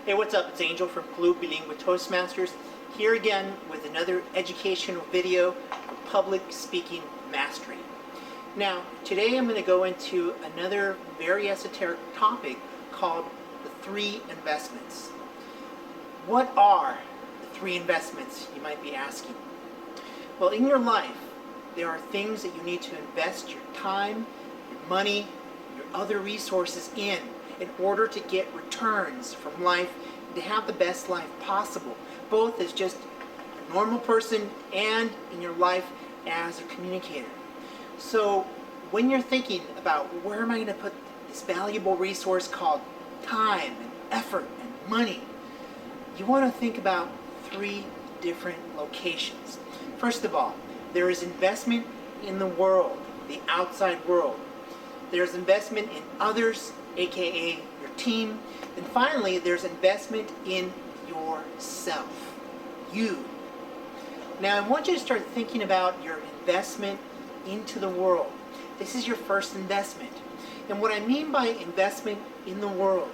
Hey, what's up? It's Angel from Club Bilingue Toastmasters, here again with another educational video for public speaking mastery. Now, today I'm going to go into another very esoteric topic called the three investments. What are the three investments, you might be asking? Well, in your life, there are things that you need to invest your time, your money, your other resources in order to get returns from life and to have the best life possible, both as just a normal person and in your life as a communicator. So when you're thinking about where am I going to put this valuable resource called time and effort and money, you want to think about three different locations. First of all, there is investment in the world, the outside world. There's investment in others, aka your team. And finally, there's investment in yourself, you. Now, I want you to start thinking about your investment into the world. This is your first investment. And what I mean by investment in the world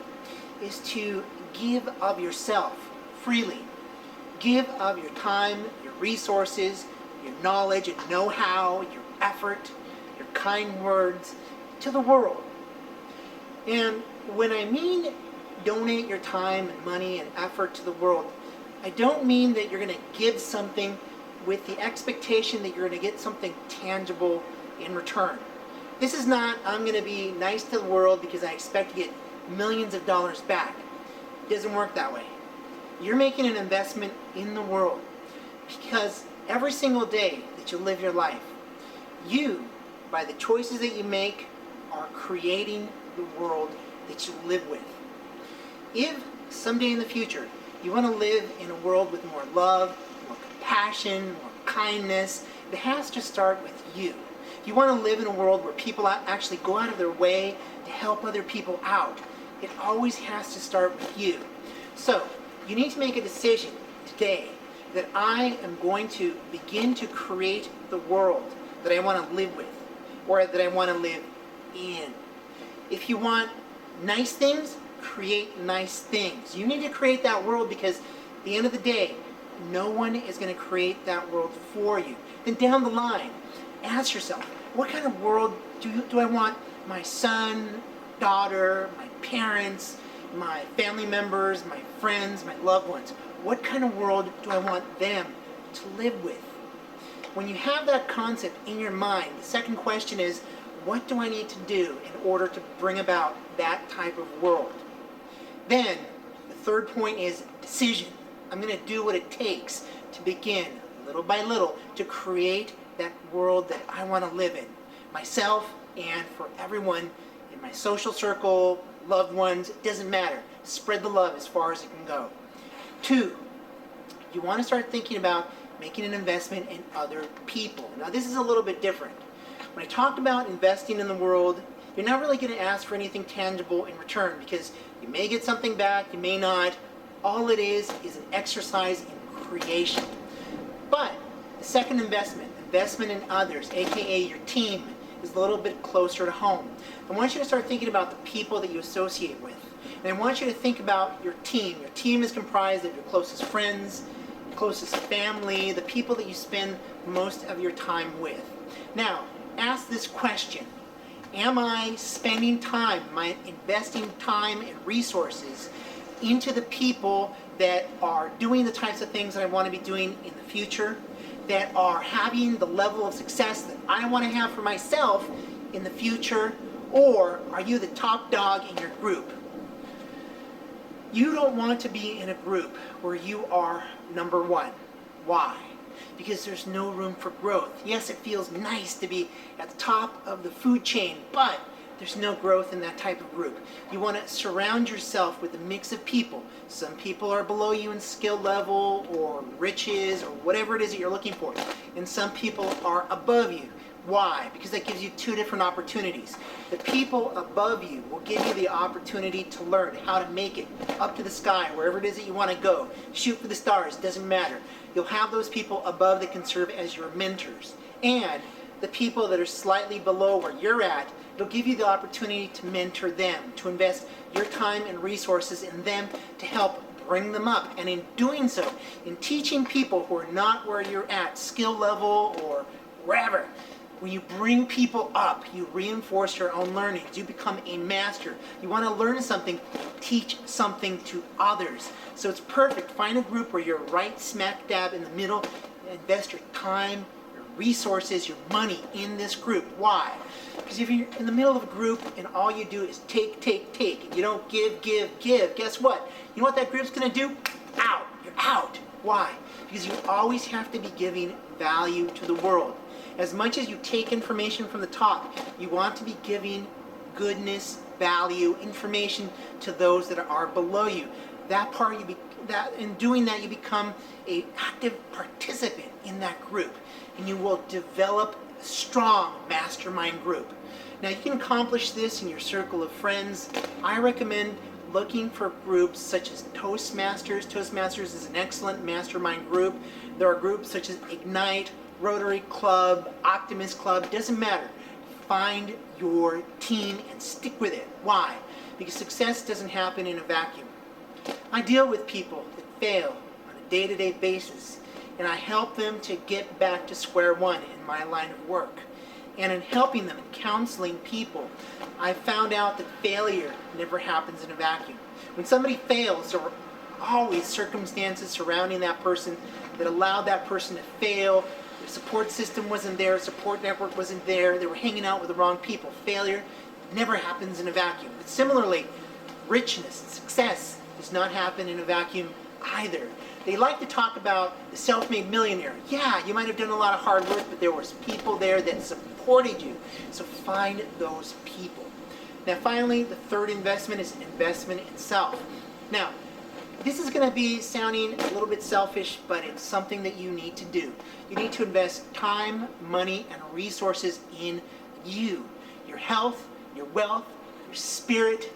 is to give of yourself freely. Give of your time, your resources, your knowledge and know-how, your effort, your kind words to the world. And when I mean donate your time and money and effort to the world, I don't mean that you're going to give something with the expectation that you're going to get something tangible in return. This is not, I'm going to be nice to the world because I expect to get millions of dollars back. It doesn't work that way. You're making an investment in the world because every single day that you live your life, you, by the choices that you make, are creating the world that you live with. If someday in the future you want to live in a world with more love, more compassion, more kindness, it has to start with you. If you want to live in a world where people actually go out of their way to help other people out, it always has to start with you. So, you need to make a decision today that I am going to begin to create the world that I want to live with, or that I want to live in. If you want nice things, create nice things. You need to create that world because at the end of the day, no one is going to create that world for you. Then down the line, ask yourself, what kind of world do I want my son, daughter, my parents, my family members, my friends, my loved ones? What kind of world do I want them to live with? When you have that concept in your mind, the second question is, what do I need to do in order to bring about that type of world? Then, the third point is decision. I'm going to do what it takes to begin, little by little, to create that world that I want to live in. Myself and for everyone in my social circle, loved ones, it doesn't matter. Spread the love as far as it can go. 2, you want to start thinking about making an investment in other people. Now, this is a little bit different. When I talked about investing in the world, you're not really going to ask for anything tangible in return because you may get something back, you may not. All it is an exercise in creation. But the second investment in others, aka your team, is a little bit closer to home. I want you to start thinking about the people that you associate with. And I want you to think about your team. Your team is comprised of your closest friends, your closest family, the people that you spend most of your time with. Now, ask this question. Am I spending time, am I investing time and resources into the people that are doing the types of things that I want to be doing in the future, that are having the level of success that I want to have for myself in the future, or are you the top dog in your group? You don't want to be in a group where you are number one. Why? Because there's no room for growth. Yes, it feels nice to be at the top of the food chain, but there's no growth in that type of group. You want to surround yourself with a mix of people. Some people are below you in skill level or riches or whatever it is that you're looking for. And some people are above you. Why? Because that gives you two different opportunities. The people above you will give you the opportunity to learn how to make it up to the sky, wherever it is that you want to go. Shoot for the stars, doesn't matter. You'll have those people above that can serve as your mentors. And the people that are slightly below where you're at. It'll give you the opportunity to mentor them, to invest your time and resources in them to help bring them up. And in doing so, in teaching people who are not where you're at, skill level or wherever, when you bring people up, you reinforce your own learnings. You become a master. You want to learn something, teach something to others. So it's perfect. Find a group where you're right smack dab in the middle. Invest your time, your resources, your money in this group. Why? Because if you're in the middle of a group and all you do is take, and you don't give, guess what? You know what that group's going to do? Out. You're out. Why? Because you always have to be giving value to the world. As much as you take information from the top, you want to be giving goodness, value, information to those that are below you. In doing that, you become an active participant in that group, and you will develop a strong mastermind group. Now, you can accomplish this in your circle of friends. I recommend looking for groups such as Toastmasters. Toastmasters is an excellent mastermind group. There are groups such as Ignite, Rotary Club, Optimist Club, doesn't matter. Find your team and stick with it. Why? Because success doesn't happen in a vacuum. I deal with people that fail on a day-to-day basis, and I help them to get back to square one in my line of work. And in helping them and counseling people, I found out that failure never happens in a vacuum. When somebody fails, there are always circumstances surrounding that person that allowed that person to fail. The support system wasn't there, support network wasn't there, they were hanging out with the wrong people. Failure never happens in a vacuum. But similarly, richness, success does not happen in a vacuum either. They like to talk about the self-made millionaire. Yeah, you might have done a lot of hard work, but there was people there that supported you. So find those people. Now finally, the third investment is investment in self. Now, this is going to be sounding a little bit selfish, but it's something that you need to do. You need to invest time, money, and resources in you. Your health, your wealth, your spirit,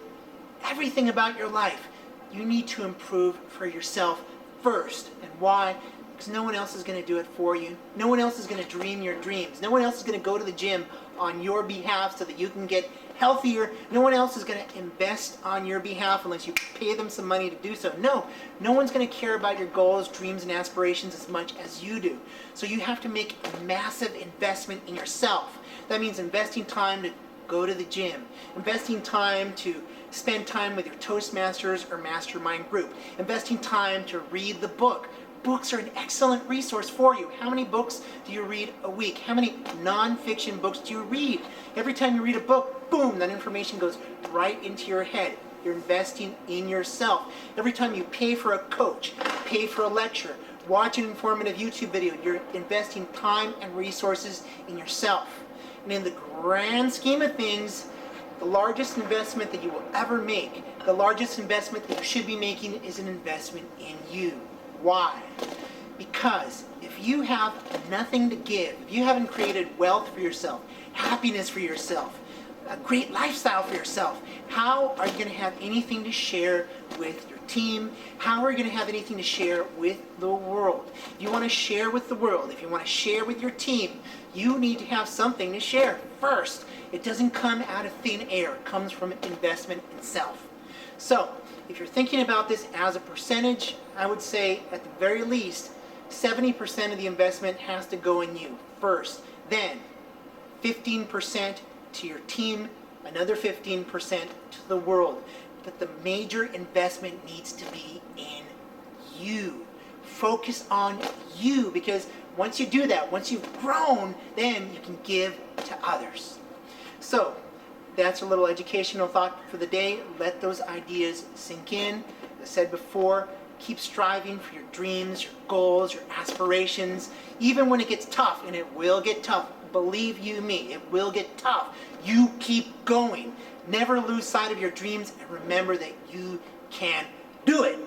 everything about your life. You need to improve for yourself first. And why? Because no one else is going to do it for you. No one else is going to dream your dreams. No one else is going to go to the gym on your behalf so that you can get healthier. No one else is going to invest on your behalf unless you pay them some money to do so. No one's going to care about your goals, dreams, and aspirations as much as you do. So you have to make a massive investment in yourself. That means investing time to go to the gym, investing time to spend time with your Toastmasters or mastermind group, investing time to read the book. Books are an excellent resource for you. How many books do you read a week? How many non-fiction books do you read? Every time you read a book, boom, that information goes right into your head. You're investing in yourself. Every time you pay for a coach, pay for a lecture, watch an informative YouTube video, you're investing time and resources in yourself. And in the grand scheme of things, the largest investment that you will ever make, the largest investment that you should be making is an investment in you. Why? Because if you have nothing to give, if you haven't created wealth for yourself, happiness for yourself, a great lifestyle for yourself, how are you going to have anything to share with your team? How are you going to have anything to share with the world? If you want to share with the world, if you want to share with your team, you need to have something to share first. It doesn't come out of thin air. It comes from investment in self. So, if you're thinking about this as a percentage, I would say at the very least, 70% of the investment has to go in you first. Then, 15% to your team, another 15% to the world. But the major investment needs to be in you. Focus on you, because once you do that, once you've grown, then you can give to others. So, that's a little educational thought for the day. Let those ideas sink in. As I said before, keep striving for your dreams, your goals, your aspirations, even when it gets tough, and it will get tough. Believe you me, it will get tough. You keep going. Never lose sight of your dreams, and remember that you can do it.